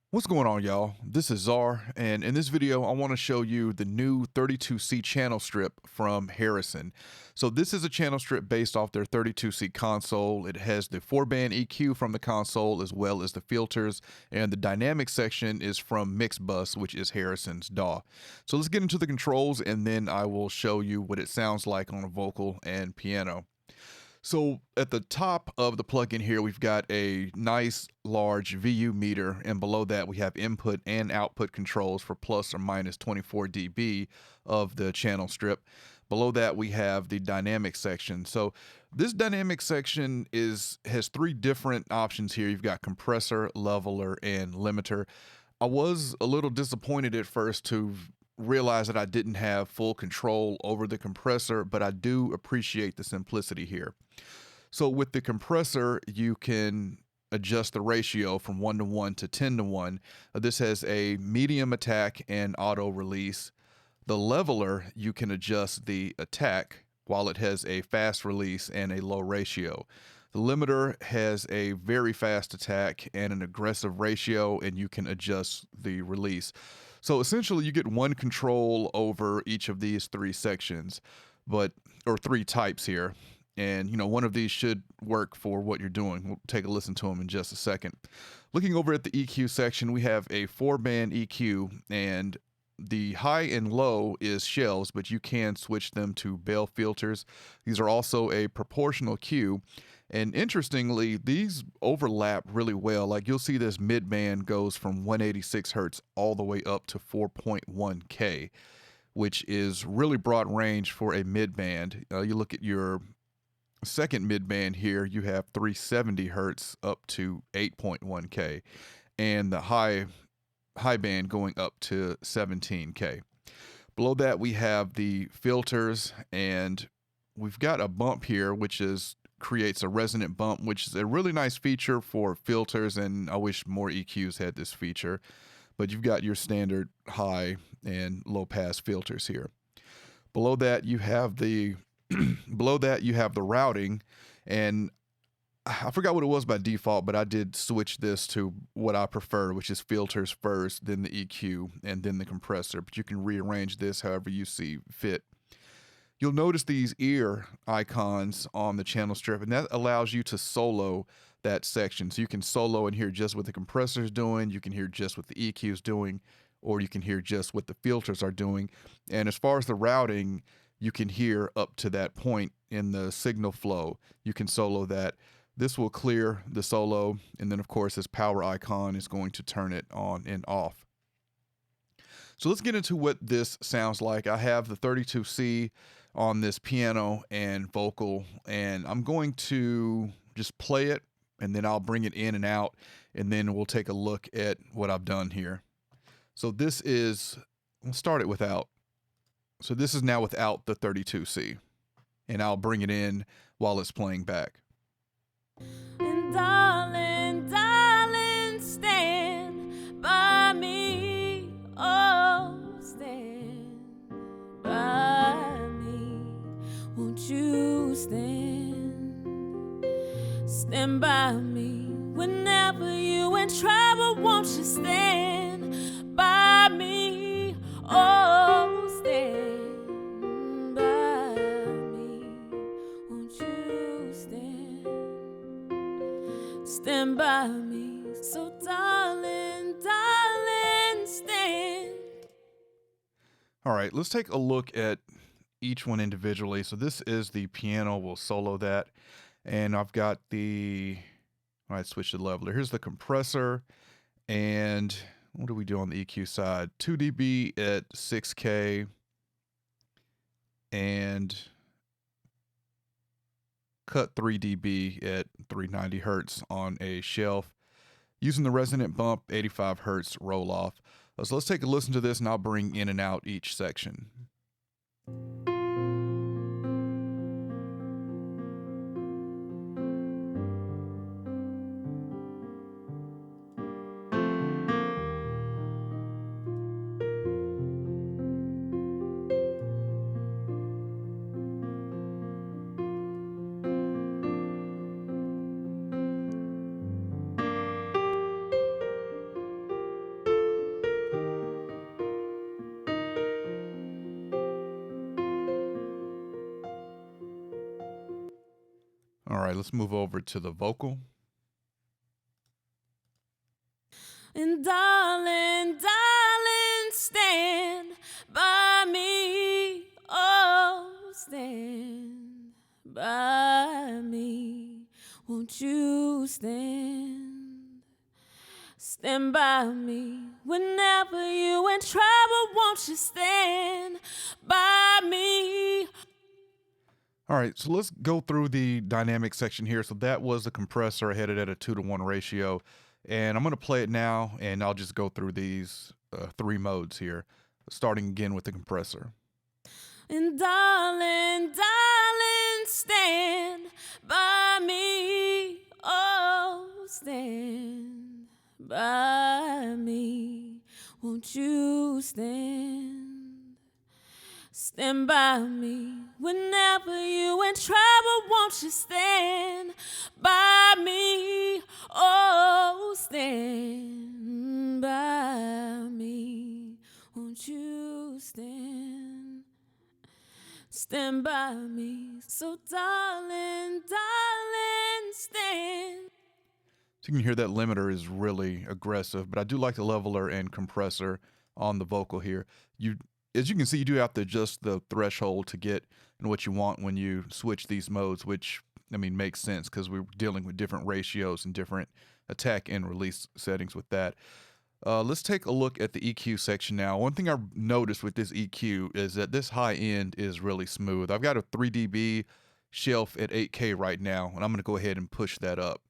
What's going on, y'all? This is Czar, and in this video, I want to show you the new 32C channel strip from Harrison. So this is a channel strip based off their 32C console. It has the 4-band EQ from the console as well as the filters, and the dynamic section is from Mixbus, which is Harrison's DAW. So let's get into the controls, and then I will show you what it sounds like on a vocal and piano. So at the top of the plugin here, we've got a nice large VU meter, and below that we have input and output controls for plus or minus 24 dB of the channel strip. Below that we have the dynamic section. So this dynamic section has three different options here. You've got compressor, leveler, and limiter. I was a little disappointed at first to realize that I didn't have full control over the compressor, but I do appreciate the simplicity here. So with the compressor, you can adjust the ratio from 1:1 to 10:1. This has a medium attack and auto release. The leveler, you can adjust the attack while it has a fast release and a low ratio. The limiter has a very fast attack and an aggressive ratio, and you can adjust the release. So essentially, you get one control over each of these three sections, or three types here. And one of these should work for what you're doing. We'll take a listen to them in just a second. Looking over at the EQ section, we have a 4-band EQ, and the high and low is shells, but you can switch them to bell filters. These are also a proportional Q. And interestingly, these overlap really well. Like you'll see this mid-band goes from 186 hertz all the way up to 4.1K, which is really broad range for a mid-band. You look at your second mid-band here, you have 370 hertz up to 8.1K, and the high band going up to 17K. Below that, we have the filters, and we've got a bump here, which creates a resonant bump, which is a really nice feature for filters, and I wish more EQs had this feature. But you've got your standard high and low pass filters here. Below that, you have the routing, and I forgot what it was by default, but I did switch this to what I prefer, which is filters first, then the EQ, and then the compressor. But you can rearrange this however you see fit. You'll notice these ear icons on the channel strip, and that allows you to solo that section. So you can solo and hear just what the compressor's doing, you can hear just what the EQ's doing, or you can hear just what the filters are doing. And as far as the routing, you can hear up to that point in the signal flow. You can solo that. This will clear the solo, and then of course this power icon is going to turn it on and off. So let's get into what this sounds like. I have the 32C on this piano and vocal, and I'm going to just play it, and then I'll bring it in and out, and then we'll take a look at what I've done here. So we'll start it without. So this is now without the 32C, and I'll bring it in while it's playing back. And darling, darling, stand by me. Oh, stand by me. Won't you stand by me whenever you in trouble? Won't you stand by me? Oh, stand by me. Won't you stand by me? So darling, darling, stand. All right, let's take a look at each one individually. So this is the piano. We'll solo that. And I've got I switched the leveler. Here's the compressor. And what do we do on the EQ side? 2 dB at 6K. And cut 3 dB at 390 hertz on a shelf. Using the resonant bump, 85 hertz roll off. So let's take a listen to this, and I'll bring in and out each section. right, let's move over to the vocal. And darling, darling, stand by me. Oh, stand by me. Won't you stand? Stand by me whenever you in trouble. Won't you stand by me? All right, so let's go through the dynamic section here. So that was the compressor. I had it at a 2-to-1 ratio. And I'm going to play it now, and I'll just go through these 3 modes here, starting again with the compressor. And darling, darling, stand by me. Oh, stand by me. Won't you stand? Stand by me whenever you in trouble. Won't you stand by me? Oh, stand by me. Won't you stand? Stand by me. So darling, darling, stand. So you can hear that limiter is really aggressive, but I do like the leveler and compressor on the vocal here. As you can see, you do have to adjust the threshold to get what you want when you switch these modes, which, I mean, makes sense because we're dealing with different ratios and different attack and release settings with that. Let's take a look at the EQ section now. One thing I've noticed with this EQ is that this high end is really smooth. I've got a 3 dB shelf at 8K right now, and I'm going to go ahead and push that up.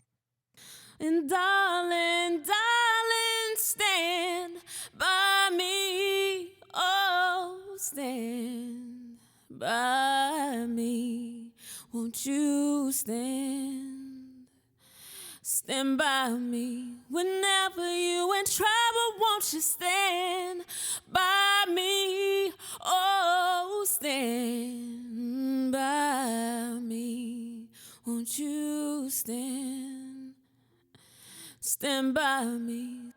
And darling, darling, stand by me. Oh, stand by me. Won't you stand? Stand by me whenever you in trouble. Won't you stand by me? Oh, stand by me. Won't you stand? Stand by me.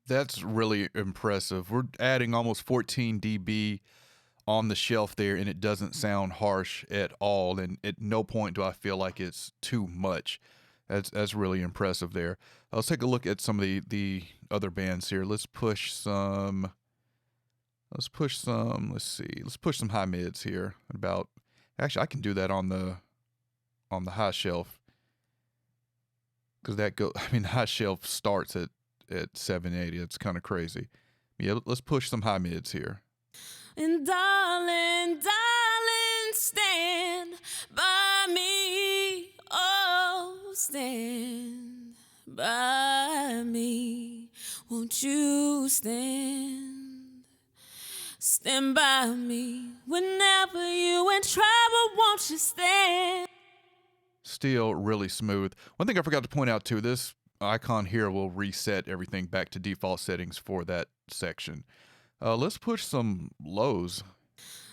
That's really impressive. We're adding almost 14 dB on the shelf there, and it doesn't sound harsh at all. And at no point do I feel like it's too much. That's really impressive there. Let's take a look at some of the other bands here. Let's push some. Let's push some. Let's see. Let's push some high mids here. Actually, I can do that on the high shelf, because the high shelf starts at 780. It's kind of crazy. Yeah, let's push some high mids here. And darling, darling, stand by me. Oh, stand by me. Won't you stand? Stand by me whenever you in trouble. Won't you stand? Still really smooth. One thing I forgot to point out too, this icon here will reset everything back to default settings for that section. Let's push some lows.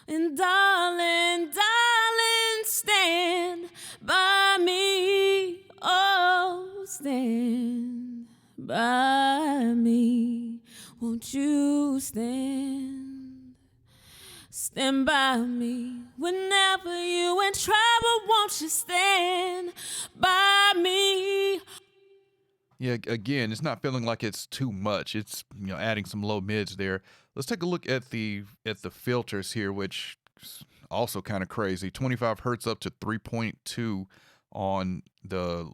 And darling, darling, stand by me. Oh, stand by me. Won't you stand? Stand by me whenever you in trouble. Won't you stand by me? Yeah, again, it's not feeling like it's too much. It's, adding some low mids there. Let's take a look at the filters here, which is also kind of crazy. 25 hertz up to 3.2 on the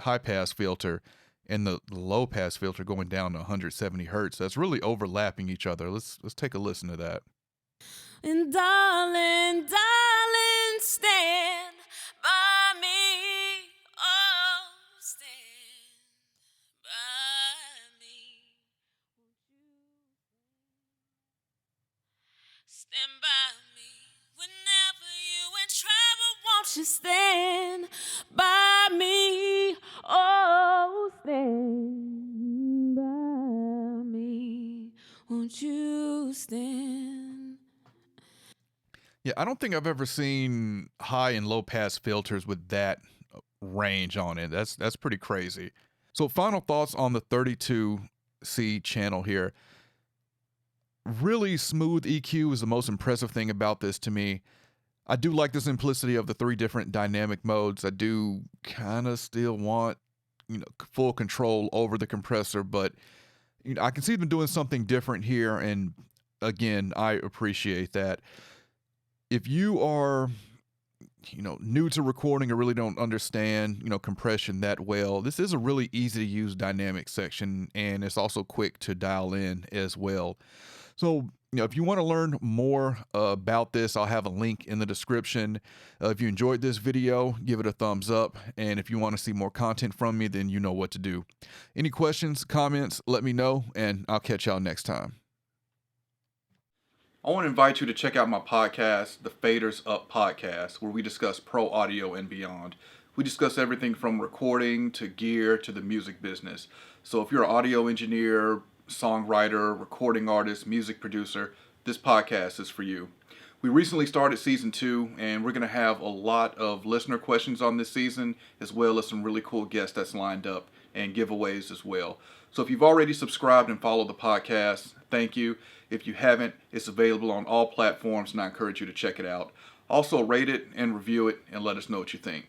high pass filter, and the low pass filter going down to 170 hertz. That's really overlapping each other. Let's take a listen to that. And darling, darling, stand by me. Oh, stand by me. Stand by me whenever you in trouble. Won't you stand by me? Oh, stand by me. Won't you stand? Yeah, I don't think I've ever seen high and low pass filters with that range on it. That's pretty crazy. So final thoughts on the 32C channel here. Really smooth EQ is the most impressive thing about this to me. I do like the simplicity of the 3 different dynamic modes. I do kind of still want, full control over the compressor, but I can see them doing something different here, and again, I appreciate that. If you are, new to recording or really don't understand, compression that well, this is a really easy to use dynamic section, and it's also quick to dial in as well. So, if you want to learn more about this, I'll have a link in the description. If you enjoyed this video, give it a thumbs up. And if you want to see more content from me, then you know what to do. Any questions, comments, let me know, and I'll catch y'all next time. I want to invite you to check out my podcast, the Faders Up Podcast, where we discuss pro audio and beyond. We discuss everything from recording to gear to the music business. So if you're an audio engineer, songwriter, recording artist, music producer, this podcast is for you. We recently started season 2, and we're going to have a lot of listener questions on this season, as well as some really cool guests that's lined up and giveaways as well. So if you've already subscribed and followed the podcast, thank you. If you haven't, it's available on all platforms, and I encourage you to check it out. Also, rate it and review it and let us know what you think.